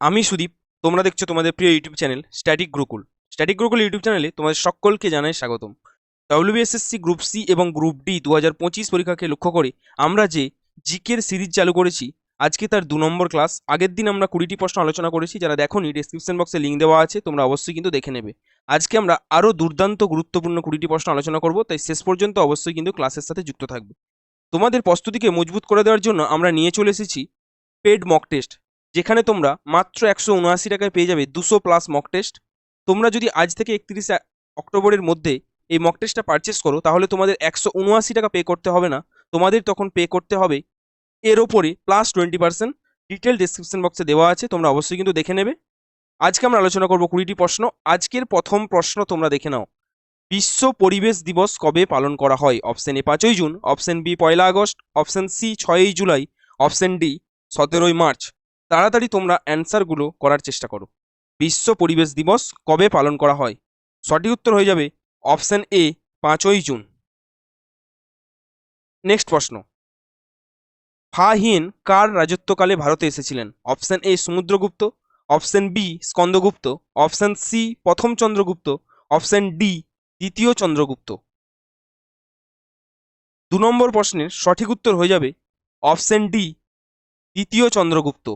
আমি সুদীপ। তোমরা দেখছো তোমাদের প্রিয় YouTube channel static Gurukul. Static Gurukul YouTube চ্যানেলে তোমাদের সকলকে জানাই স্বাগতম। ডব্লিউবিএসএসসি গ্রুপ সি এবং গ্রুপ ডি 2025 পরীক্ষাকে লক্ষ্য করে আমরা যে জিকের সিরিজ চালু করেছি, আজকে তার 2 নম্বর ক্লাস। আগের দিন আমরা 20টি প্রশ্ন আলোচনা করেছি, যারা দেখোনি ডেসক্রিপশন বক্সে লিঙ্ক দেওয়া আছে, তোমরা অবশ্যই কিন্তু দেখে নেবে। আজকে আমরা আরও দুর্দান্ত গুরুত্বপূর্ণ 20টি প্রশ্ন আলোচনা করব, তাই শেষ পর্যন্ত অবশ্যই কিন্তু ক্লাসের সাথে যুক্ত থাকবে। তোমাদের প্রস্তুতিকে মজবুত করে দেওয়ার জন্য আমরা নিয়ে চলে এসেছি পেড মক টেস্ট, যেখানে তোমরা মাত্র 179 টাকায় পেয়ে যাবে 200+ মক টেস্ট। তোমরা যদি আজ থেকে 31 অক্টোবরের মধ্যে এই মক টেস্টটা পারচেস করো, তাহলে তোমাদের 179 টাকা পে করতে হবে না, তোমাদের তখন পে করতে হবে এর ওপরে +20%। ডিটেল ডেসক্রিপশন বক্সে দেওয়া আছে, তোমরা অবশ্যই কিন্তু দেখে নেবে। আজকে আমরা আলোচনা করব 20টি প্রশ্ন। আজকের প্রথম প্রশ্ন তোমরা দেখে নাও। বিশ্ব পরিবেশ দিবস কবে পালন করা হয়? অপশন এ 5ই জুন, অপশন বি 1লা আগস্ট, অপশন সি 6ই জুলাই, অপশন ডি 17ই মার্চ। তাড়াতাড়ি তোমরা অ্যান্সারগুলো করার চেষ্টা করো। বিশ্ব পরিবেশ দিবস কবে পালন করা হয়? সঠিক উত্তর হয়ে যাবে অপশন এ 5ই জুন। নেক্সট প্রশ্ন, ফাহিয়েন কার রাজত্বকালে ভারতে এসেছিলেন? Option A Samudragupta, option B Skandagupta, option C প্রথম চন্দ্রগুপ্ত, অপশন ডি দ্বিতীয় চন্দ্রগুপ্ত। 2 নম্বর প্রশ্নের সঠিক উত্তর হয়ে যাবে অপশন ডি দ্বিতীয় চন্দ্রগুপ্ত।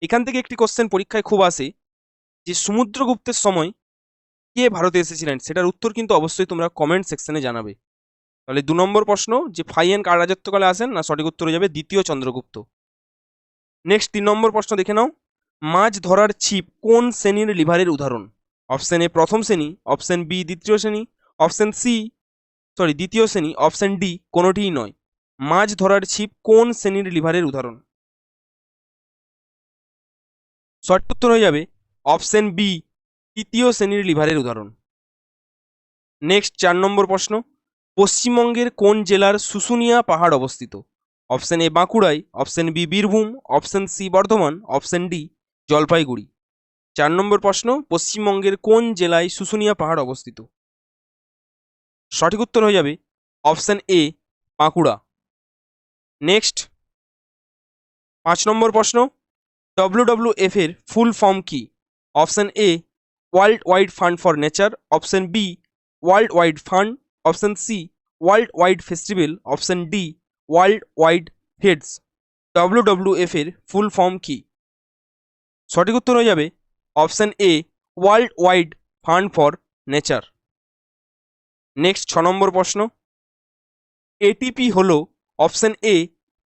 এখান থেকে একটি কোশ্চেন পরীক্ষায় খুব আসে যে সমুদ্রগুপ্তের সময় কে ভারতে এসেছিলেন, সেটার উত্তর কিন্তু অবশ্যই তোমরা কমেন্ট সেকশনে জানাবে। তাহলে 2 নম্বর প্রশ্ন, যে ফাহিয়েন কার রাজত্বকালে আসেন, না সঠিক উত্তর হয়ে যাবে দ্বিতীয় চন্দ্রগুপ্ত। নেক্সট 3 নম্বর প্রশ্ন দেখে নাও। মাছ ধরার ছিপ কোন শ্রেণীর লিভারের উদাহরণ? অপশন এ প্রথম শ্রেণী, অপশন বি দ্বিতীয় শ্রেণী, অপশন সি দ্বিতীয় শ্রেণী, অপশন ডি কোনোটিই নয়। মাছ ধরার ছিপ কোন শ্রেণীর লিভারের উদাহরণ? সঠিক উত্তর হয়ে যাবে অপশন বি তৃতীয় শ্রেণীর লিভারের উদাহরণ। নেক্সট 4 নম্বর প্রশ্ন, পশ্চিমবঙ্গের কোন জেলার শুশুনিয়া পাহাড় অবস্থিত? অপশন এ বাঁকুড়ায়, option B Birbhum, option C Bardhaman, option D Jalpaiguri. 4 নম্বর প্রশ্ন, পশ্চিমবঙ্গের কোন জেলায় শুশুনিয়া পাহাড় অবস্থিত? সঠিক উত্তর হয়ে যাবে অপশন এ বাঁকুড়া। নেক্সট 5 নম্বর প্রশ্ন, WWF এর ফুল ফর্ম কি? Option A world wide fund for nature, option B world wide fund, option C world wide festival, option D world wide heads. WWF এর ফুল ফর্ম কি? সঠিক উত্তর হয়ে যাবে option A world wide fund for nature. Next 6 নম্বর প্রশ্ন, ATP হলো option A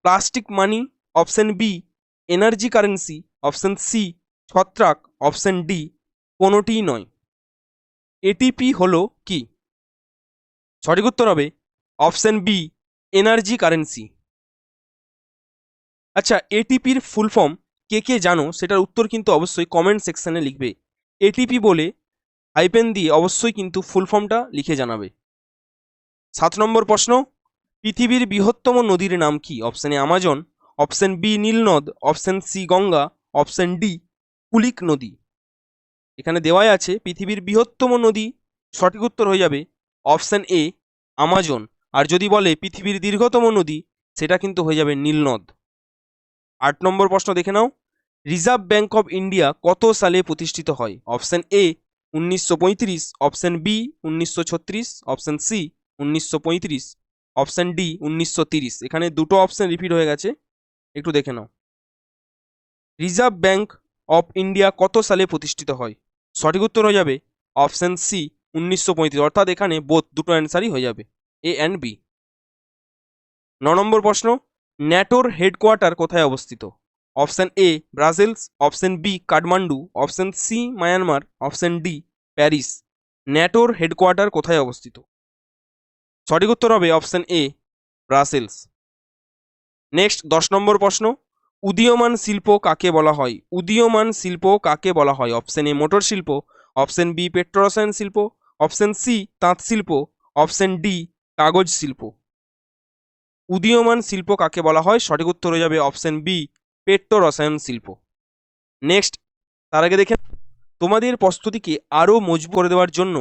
plastic money, option B energy currency, option C ছত্রাক, অপশন ডি কোনোটিই নয়। এটিপি হলো কি? সঠিক উত্তর হবে অপশন বি এনার্জি কারেন্সি। আচ্ছা, এটিপির ফুল ফর্ম কে কে জানো, সেটার উত্তর কিন্তু অবশ্যই কমেন্ট সেকশনে লিখবে। এটিপি বলে হাইপেন দিয়ে অবশ্যই কিন্তু ফুল ফর্মটা লিখে জানাবে। 7 নম্বর প্রশ্ন, পৃথিবীর বৃহত্তম নদীর নাম কি? Option A Amazon, option B নীলনদ, option C Ganga, option D Kulik নদী। এখানে দেওয়াই আছে পৃথিবীর বৃহত্তম নদী, সঠিক উত্তর হয়ে যাবে অপশন এ আমাজন। আর যদি বলে পৃথিবীর দীর্ঘতম নদী, সেটা কিন্তু হয়ে যাবে নীলনদ। 8 নম্বর প্রশ্ন দেখে নাও। রিজার্ভ ব্যাঙ্ক অফ ইন্ডিয়া কত সালে প্রতিষ্ঠিত হয়? Option A 1935, option B 1936, option C 1935, option D 1930। এখানে দুটো অপশন রিপিট হয়ে গেছে, একটু দেখে নাও। রিজার্ভ ব্যাঙ্ক অফ ইন্ডিয়া কত সালে প্রতিষ্ঠিত হয়? সঠিক উত্তর হয়ে যাবে অপশন সি 1935, অর্থাৎ এখানে বোথ দুটো অ্যান্সারই হয়ে যাবে, এ অ্যান্ড বি। 9 নম্বর প্রশ্ন, ন্যাটোর হেডকোয়ার্টার কোথায় অবস্থিত? Option A Brussels, option B Kathmandu, option C Myanmar, option D Paris. ন্যাটোর হেডকোয়ার্টার কোথায় অবস্থিত? সঠিক উত্তর হবে অপশন এ ব্রাসেলস। নেক্সট 10 নম্বর প্রশ্ন, উদীয়মান শিল্প কাকে বলা হয়? উদীয়মান শিল্প কাকে বলা হয়? অপশন এ মোটর শিল্প, অপশন বি পেট্রোরসায়ন শিল্প, অপশন সি তাঁত শিল্প, অপশন ডি কাগজ শিল্প। উদীয়মান শিল্প কাকে বলা হয়? সঠিক উত্তর হয়ে যাবে অপশন বি পেট্রোরসায়ন শিল্প। নেক্সট, তার আগে দেখে তোমাদের প্রস্তুতিকে আরও মজবুত করে দেওয়ার জন্য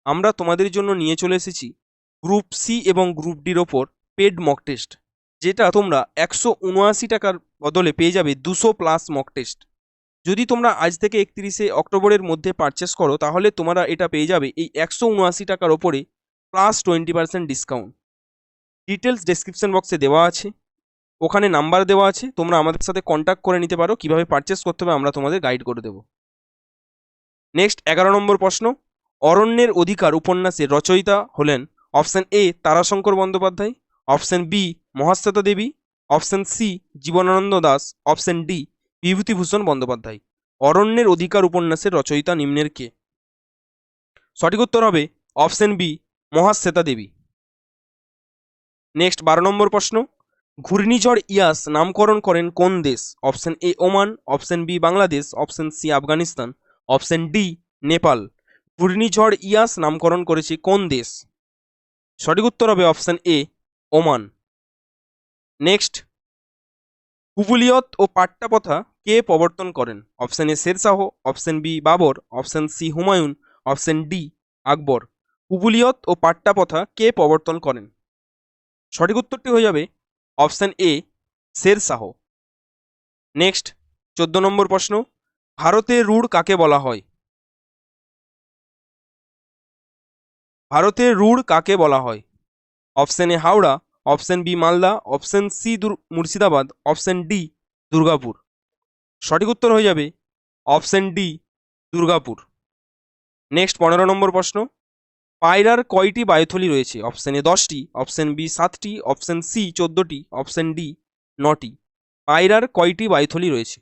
আমরা তোমাদের জন্য নিয়ে চলে এসেছি গ্রুপ সি এবং গ্রুপ ডির ওপর পেড মক টেস্ট, যেটা তোমরা 179 টাকার বদলে পেয়ে যাবে 200+ মক টেস্ট। যদি তোমরা আজ থেকে 31শে অক্টোবরের মধ্যে পারচেস করো তাহলে তোমরা এটা পেয়ে যাবে এই 179 টাকার ওপরে প্লাস 20% ডিসকাউন্ট। ডিটেলস ডেসক্রিপশন বক্সে দেওয়া আছে, ওখানে নাম্বার দেওয়া আছে, তোমরা আমাদের সাথে কন্ট্যাক্ট করে নিতে পারো, কিভাবে পারচেস করতে হবে আমরা তোমাদের গাইড করে দেবো। নেক্সট 11 নম্বর প্রশ্ন, অরণ্যের অধিকার উপন্যাসের রচয়িতা হলেন option A Tarashankar Bandyopadhyay, option B Mahasweta Devi, option C Jibanananda Das, option D Bibhutibhushan Bandyopadhyay. অরণ্যের অধিকার উপন্যাসের রচয়িতা নিম্নের কে? সঠিক উত্তর হবে option B Mahasweta Devi. Next 12 নম্বর প্রশ্ন, ঘূর্ণিঝড় ইয়াস নামকরণ করেন কোন দেশ? Option A Oman, option B Bangladesh, option C Afghanistan, option D Nepal. ঘূর্ণিঝড় ইয়াস নামকরণ করেছে কোন দেশ? সঠিক উত্তর হবে অপশন এ ওমান। নেক্সট, কুবুলিয়ত ও পাট্টাপথা কে প্রবর্তন করেন? Option A Sher Shah, option B Babur, option C Humayun, option D Akbar. কুবুলিয়ত ও পাট্টাপথা কে প্রবর্তন করেন? সঠিক উত্তরটি হয়ে যাবে অপশন এ শেরশাহ। নেক্সট 14 নম্বর প্রশ্ন, ভারতের রুড় কাকে বলা হয়? ভারতের রুড় কাকে বলা হয়? Option A Howrah, option B Malda, option C Murshidabad, option D Durgapur. সঠিক উত্তর হয়ে যাবে অপশন ডি দুর্গাপুর। নেক্সট 15 নম্বর প্রশ্ন, পায়রার কয়টি বায়ুথলি রয়েছে? অপশন এ 10টি, অপশন বি 7টি, অপশন সি 14টি, অপশন ডি 9টি। পায়রার কয়টি বায়ুথলি রয়েছে?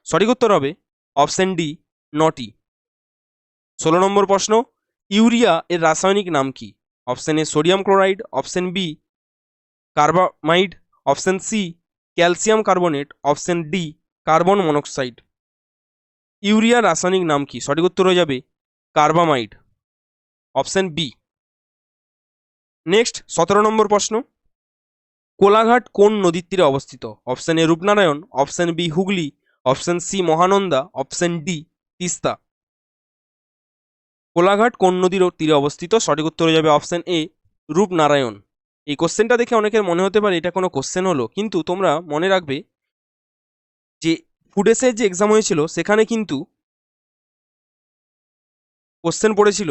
সঠিক উত্তর হবে অপশন ডি 9টি। 16 নম্বর প্রশ্ন, ইউরিয়া এর রাসায়নিক নাম কি? Option A sodium chloride, option B carbamide, option C calcium carbonate, option D carbon monoxide. ইউরিয়ার রাসায়নিক নাম কি? সঠিক উত্তর হয়ে যাবে কার্বামাইড, অপশন বি। নেক্সট 17 নম্বর প্রশ্ন, কোলাঘাট কোন নদীর তীরে অবস্থিত? Option A Rupnarayan, option B Hooghly, option C Mahananda, option D Teesta. Kolaghat কোন নদীর তীরে অবস্থিত? সঠিক উত্তর হয়ে যাবে অপশন এ রূপনারায়ণ। এই কোশ্চেনটা দেখে অনেকের মনে হতে পারে এটা কোনো কোশ্চেন হলো, কিন্তু তোমরা মনে রাখবে যে ফুডেসের যে এক্সাম হয়েছিল সেখানে কিন্তু কোশ্চেন পড়েছিল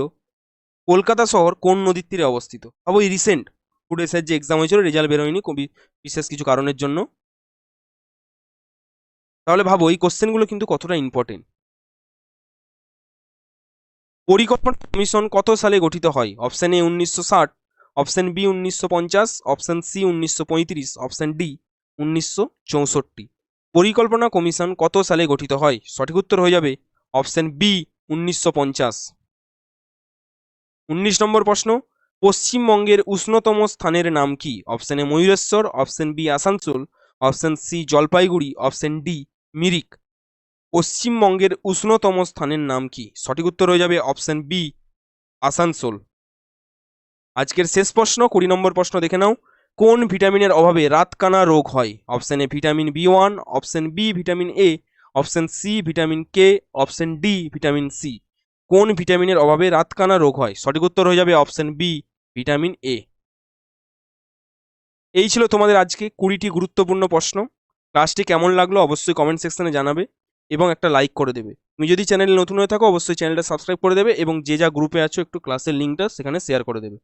কলকাতা শহর কোন নদীর তীরে অবস্থিত। ভাবো এই রিসেন্ট ফুডেসের যে এক্সাম হয়েছিল, রেজাল্ট বেরোয়নি বিশেষ কিছু কারণের জন্য। তাহলে ভাবো এই কোশ্চেনগুলো কিন্তু কতটা ইম্পর্টেন্ট। পরিকল্পনা কমিশন কত সালে গঠিত হয়? Option A 1960, option B 1950, option C 1935, option D 1964। পরিকল্পনা কমিশন কত সালে গঠিত হয়? সঠিক উত্তর হয়ে যাবে অপশন বি 1950। 19 নম্বর প্রশ্ন, পশ্চিমবঙ্গের উষ্ণতম স্থানের নাম কি? Option A Mayureswar, option B Asansol, option C Jalpaiguri, option D Mirik. পশ্চিমবঙ্গের উষ্ণতম স্থানের নাম কি? সঠিক উত্তর হয়ে যাবে অপশন বি আসানসোল। আজকের শেষ প্রশ্ন 20 নম্বর প্রশ্ন দেখে নাও, কোন ভিটামিনের অভাবে রাতকানা রোগ হয়? অপশন এ ভিটামিন বি1, option B vitamin A, option C vitamin K, option D vitamin C. কোন ভিটামিনের অভাবে রাতকানা রোগ হয়? সঠিক উত্তর হয়ে যাবে অপশন বি ভিটামিন এ। এই ছিল তোমাদের আজকে 20টি গুরুত্বপূর্ণ প্রশ্ন। ক্লাসটি কেমন লাগলো অবশ্যই কমেন্ট সেকশনে জানাবে এবং একটা লাইক করে দেবে। তুমি যদি চ্যানেলে নতুন হয়ে থাকো অবশ্যই চ্যানেলটা সাবস্ক্রাইব করে দেবে এবং যে যা গ্রুপে আছো একটু ক্লাসের লিঙ্কটা সেখানে শেয়ার করে দেবে।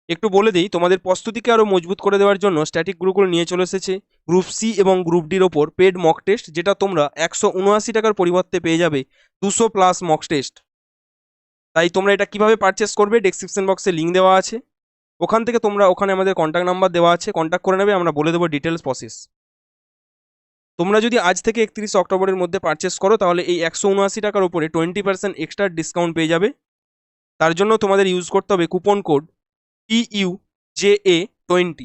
একটু বলে দিই, তোমাদের প্রস্তুতিকে আরও মজবুত করে দেওয়ার জন্য স্ট্যাটিক গ্রুপগুলো নিয়ে চলে এসেছে গ্রুপ সি এবং গ্রুপ ডির ওপর পেড মক টেস্ট, যেটা তোমরা 179 টাকার পরিবর্তে পেয়ে যাবে 200+ মক টেস্ট। তাই তোমরা এটা কিভাবে পারচেস করবে, ডেসক্রিপশন বক্সে লিঙ্ক দেওয়া আছে, ওখান থেকে তোমরা, ওখানে আমাদের কন্ট্যাক্ট নাম্বার দেওয়া আছে, কন্ট্যাক্ট করে নেবে, আমরা বলে দেবো ডিটেলস প্রসেস। তোমরা যদি আজ থেকে 31 অক্টোবরের মধ্যে পারচেস করো তাহলে এই 179 টাকার উপরে 20% এক্সট্রা ডিসকাউন্ট পেয়ে যাবে। তার জন্য তোমাদের ইউজ করতে হবে কুপন কোড PUJA20,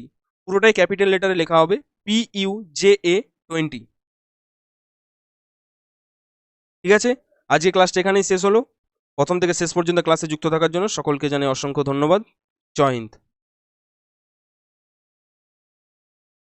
পুরোটাই ক্যাপিটাল লেটারে লেখা হবে PUJA20। ঠিক আছে, আজকে ক্লাসটা এখানেই শেষ হলো। প্রথম থেকে শেষ পর্যন্ত ক্লাসে যুক্ত থাকার জন্য সকলকে জানাই অসংখ্য ধন্যবাদ। জয় হিন্দ।